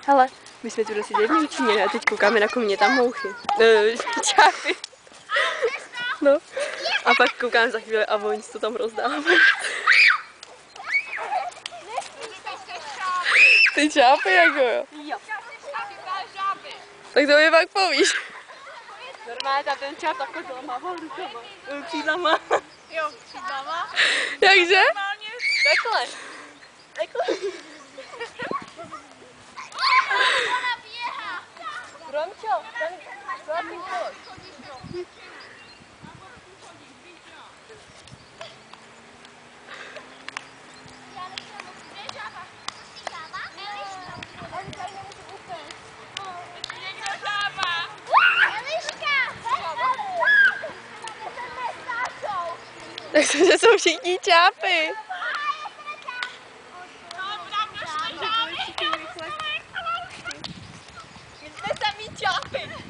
Hele, my jsme tu seděli v Němčině a teď koukáme na komě tam mouchy. Čápy. No. A pak koukám za chvíli a oni to tam rozdávají. Ty čápy jako jo. Jo. Tak to mi pak povíš. Normálně tam ten čáp takhle zalamával rukama. Křídlama. Jo, křídlama. Jakže? Normálně. Takhle. Takhle. Ona běhá. Romčo, ten chlapík pojď. Takže jsou všichni čápy. My jsme samý čápy.